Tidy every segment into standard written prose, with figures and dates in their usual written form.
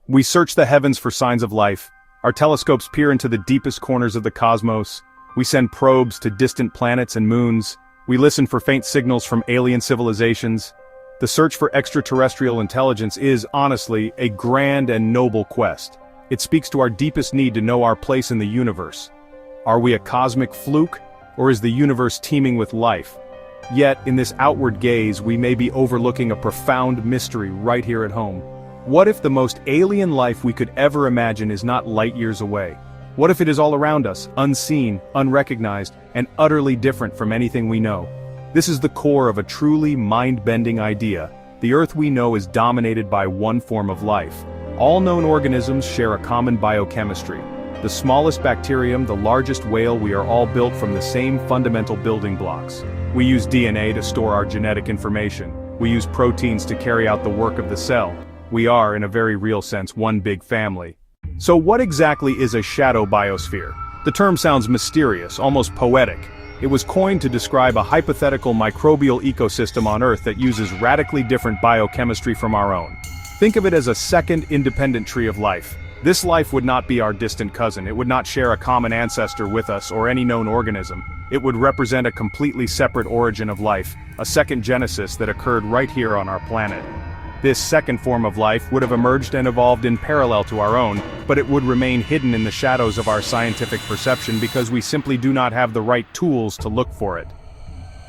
We search the heavens for signs of life. Our telescopes peer into the deepest corners of the cosmos. We send probes to distant planets and moons. We listen for faint signals from alien civilizations. The search for extraterrestrial intelligence is, honestly, a grand and noble quest. It speaks to our deepest need to know our place in the universe. Are we a cosmic fluke, or is the universe teeming with life? Yet, in this outward gaze, we may be overlooking a profound mystery right here at home. What if the most alien life we could ever imagine is not light years away? What if it is all around us, unseen, unrecognized, and utterly different from anything we know? This is the core of a truly mind-bending idea. The Earth we know is dominated by one form of life. All known organisms share a common biochemistry. The smallest bacterium, the largest whale, we are all built from the same fundamental building blocks. We use DNA to store our genetic information. We use proteins to carry out the work of the cell. We are, in a very real sense, one big family. So what exactly is a shadow biosphere? The term sounds mysterious, almost poetic. It was coined to describe a hypothetical microbial ecosystem on Earth that uses radically different biochemistry from our own. Think of it as a second independent tree of life. This life would not be our distant cousin. It would not share a common ancestor with us or any known organism. It would represent a completely separate origin of life, a second genesis that occurred right here on our planet. This second form of life would have emerged and evolved in parallel to our own, but it would remain hidden in the shadows of our scientific perception because we simply do not have the right tools to look for it.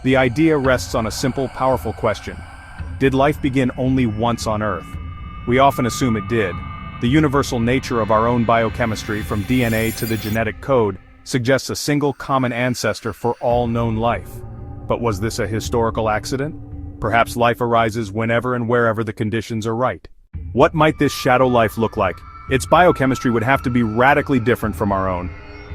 The idea rests on a simple, powerful question. Did life begin only once on Earth? We often assume it did. The universal nature of our own biochemistry, from DNA to the genetic code, suggests a single common ancestor for all known life. But was this a historical accident? Perhaps life arises whenever and wherever the conditions are right. What might this shadow life look like? Its biochemistry would have to be radically different from our own.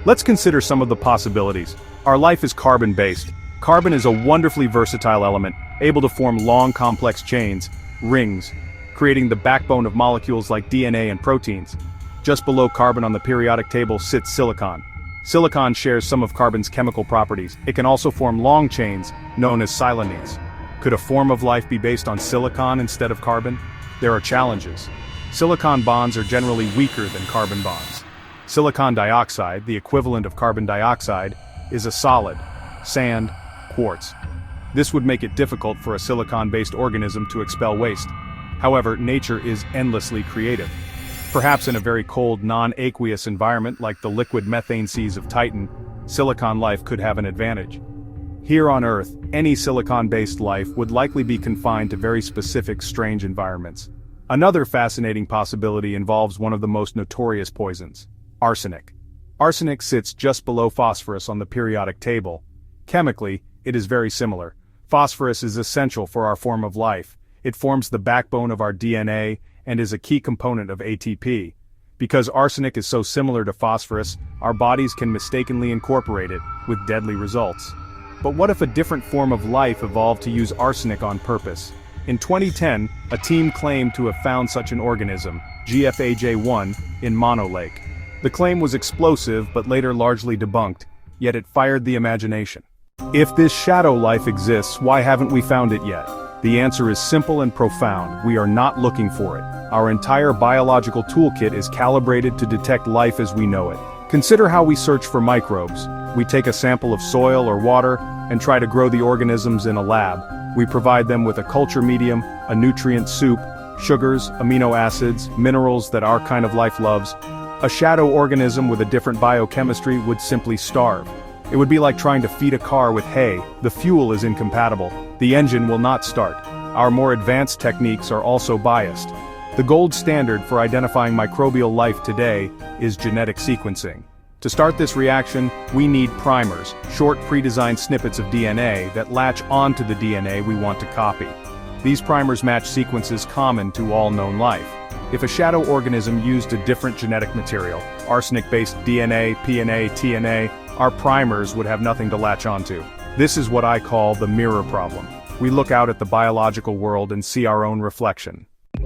Let's consider some of the possibilities. Our life is carbon-based. Carbon is a wonderfully versatile element, able to form long, complex chains, rings, creating the backbone of molecules like DNA and proteins. Just below carbon on the periodic table sits silicon. Silicon shares some of carbon's chemical properties. It can also form long chains, known as silanese. Could a form of life be based on silicon instead of carbon? There are challenges. Silicon bonds are generally weaker than carbon bonds. Silicon dioxide, the equivalent of carbon dioxide, is a solid, sand, quartz. This would make it difficult for a silicon-based organism to expel waste. However, nature is endlessly creative. Perhaps in a very cold, non-aqueous environment like the liquid methane seas of Titan, silicon life could have an advantage. Here on Earth, any silicon-based life would likely be confined to very specific, strange environments. Another fascinating possibility involves one of the most notorious poisons, arsenic. Arsenic sits just below phosphorus on the periodic table. Chemically, it is very similar. Phosphorus is essential for our form of life. It forms the backbone of our DNA and is a key component of ATP. Because arsenic is so similar to phosphorus, our bodies can mistakenly incorporate it, with deadly results. But what if a different form of life evolved to use arsenic on purpose? In 2010, a team claimed to have found such an organism, GFAJ1, in Mono Lake. The claim was explosive but later largely debunked, yet it fired the imagination. If this shadow life exists, why haven't we found it yet? The answer is simple and profound: we are not looking for it. Our entire biological toolkit is calibrated to detect life as we know it. Consider how we search for microbes. We take a sample of soil or water and try to grow the organisms in a lab. We provide them with a culture medium, a nutrient soup, sugars, amino acids, minerals that our kind of life loves. A shadow organism with a different biochemistry would simply starve. It would be like trying to feed a car with hay. The fuel is incompatible. The engine will not start. Our more advanced techniques are also biased. The gold standard for identifying microbial life today is genetic sequencing. To start this reaction, we need primers, short pre-designed snippets of DNA that latch onto the DNA we want to copy. These primers match sequences common to all known life. If a shadow organism used a different genetic material, arsenic-based DNA, PNA, TNA, our primers would have nothing to latch onto. This is what I call the mirror problem. We look out at the biological world and see our own reflection.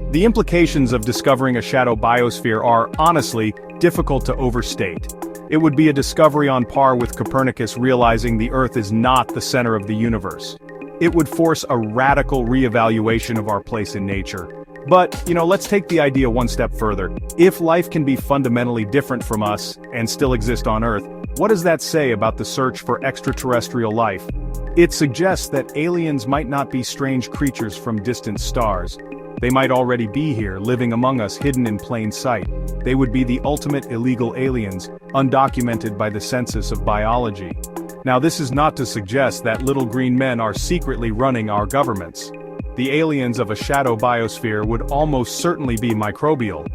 The implications of discovering a shadow biosphere are, honestly, difficult to overstate. It would be a discovery on par with Copernicus realizing the Earth is not the center of the universe. It would force a radical reevaluation of our place in nature. But, let's take the idea one step further. If life can be fundamentally different from us and still exist on Earth, what does that say about the search for extraterrestrial life? It suggests that aliens might not be strange creatures from distant stars. They might already be here, living among us, hidden in plain sight. They would be the ultimate illegal aliens, undocumented by the census of biology. Now, this is not to suggest that little green men are secretly running our governments. The aliens of a shadow biosphere would almost certainly be microbial.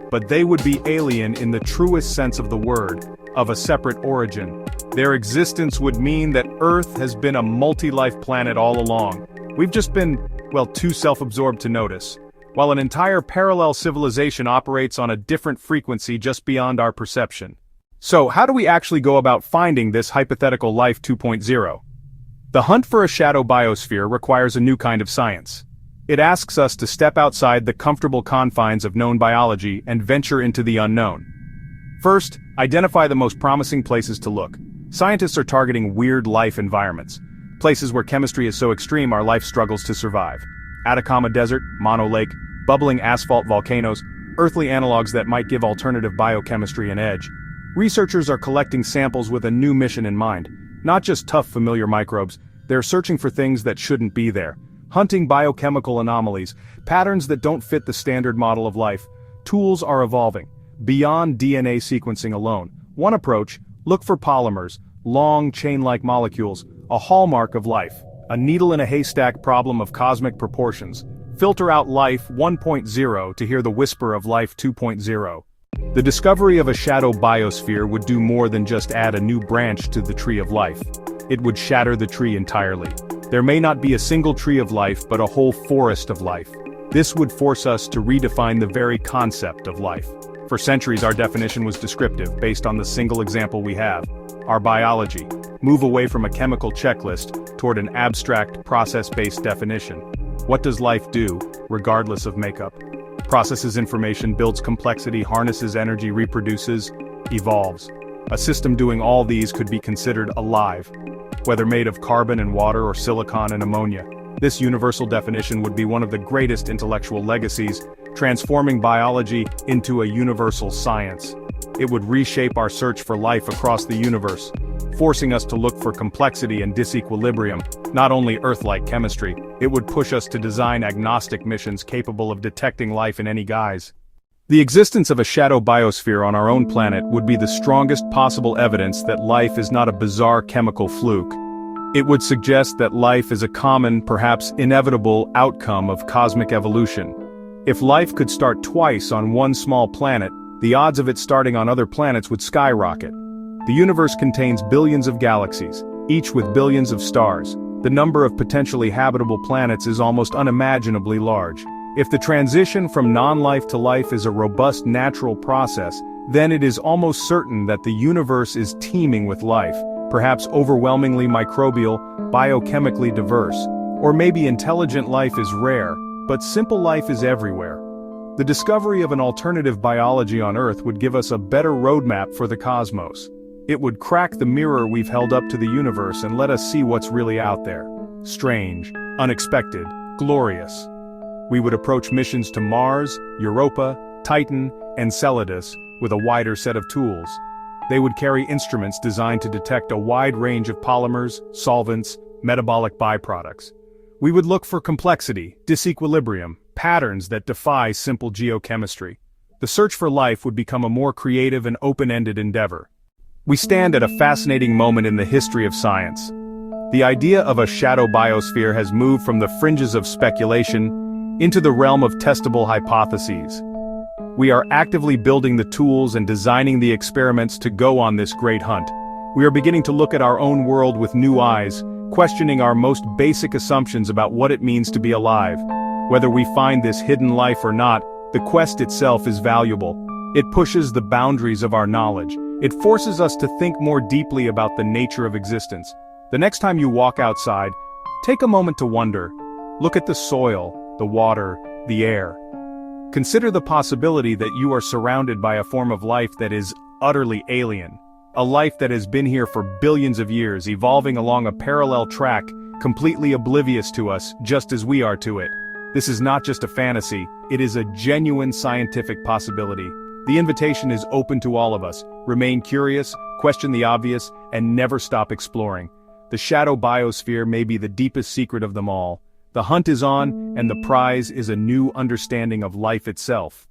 But they would be alien in the truest sense of the word, of a separate origin. Their existence would mean that Earth has been a multi-life planet all along. We've just been, too self-absorbed to notice. While an entire parallel civilization operates on a different frequency just beyond our perception. So, how do we actually go about finding this hypothetical life 2.0? The hunt for a shadow biosphere requires a new kind of science. It asks us to step outside the comfortable confines of known biology and venture into the unknown. First, identify the most promising places to look. Scientists are targeting weird life environments. Places where chemistry is so extreme our life struggles to survive. Atacama Desert, Mono Lake, bubbling asphalt volcanoes, earthly analogs that might give alternative biochemistry an edge. Researchers are collecting samples with a new mission in mind. Not just tough familiar microbes, they're searching for things that shouldn't be there. Hunting biochemical anomalies, patterns that don't fit the standard model of life. Tools are evolving. Beyond DNA sequencing alone. One approach, look for polymers, long chain-like molecules, a hallmark of life. A needle in a haystack problem of cosmic proportions. Filter out life 1.0 to hear the whisper of life 2.0. The discovery of a shadow biosphere would do more than just add a new branch to the tree of life. It would shatter the tree entirely. There may not be a single tree of life but a whole forest of life. This would force us to redefine the very concept of life. For centuries our definition was descriptive, based on the single example we have. Our biology. Move away from a chemical checklist toward an abstract, process-based definition. What does life do, regardless of makeup? Processes information, builds complexity, harnesses energy, reproduces, evolves. A system doing all these could be considered alive, whether made of carbon and water or silicon and ammonia. This universal definition would be one of the greatest intellectual legacies, transforming biology into a universal science. It would reshape our search for life across the universe, forcing us to look for complexity and disequilibrium, not only Earth-like chemistry. It would push us to design agnostic missions capable of detecting life in any guise. The existence of a shadow biosphere on our own planet would be the strongest possible evidence that life is not a bizarre chemical fluke. It would suggest that life is a common, perhaps inevitable, outcome of cosmic evolution. If life could start twice on one small planet, the odds of it starting on other planets would skyrocket. The universe contains billions of galaxies, each with billions of stars. The number of potentially habitable planets is almost unimaginably large. If the transition from non-life to life is a robust natural process, then it is almost certain that the universe is teeming with life, perhaps overwhelmingly microbial, biochemically diverse. Or maybe intelligent life is rare, but simple life is everywhere. The discovery of an alternative biology on Earth would give us a better roadmap for the cosmos. It would crack the mirror we've held up to the universe and let us see what's really out there. Strange, unexpected, glorious. We would approach missions to Mars, Europa, Titan, and Enceladus with a wider set of tools. They would carry instruments designed to detect a wide range of polymers, solvents, metabolic byproducts. We would look for complexity, disequilibrium, patterns that defy simple geochemistry. The search for life would become a more creative and open-ended endeavor. We stand at a fascinating moment in the history of science. The idea of a shadow biosphere has moved from the fringes of speculation into the realm of testable hypotheses. We are actively building the tools and designing the experiments to go on this great hunt. We are beginning to look at our own world with new eyes, questioning our most basic assumptions about what it means to be alive. Whether we find this hidden life or not, the quest itself is valuable. It pushes the boundaries of our knowledge. It forces us to think more deeply about the nature of existence. The next time you walk outside, take a moment to wonder. Look at the soil, the water, the air. Consider the possibility that you are surrounded by a form of life that is utterly alien. A life that has been here for billions of years, evolving along a parallel track, completely oblivious to us, just as we are to it. This is not just a fantasy, it is a genuine scientific possibility. The invitation is open to all of us. Remain curious, question the obvious, and never stop exploring. The shadow biosphere may be the deepest secret of them all. The hunt is on, and the prize is a new understanding of life itself.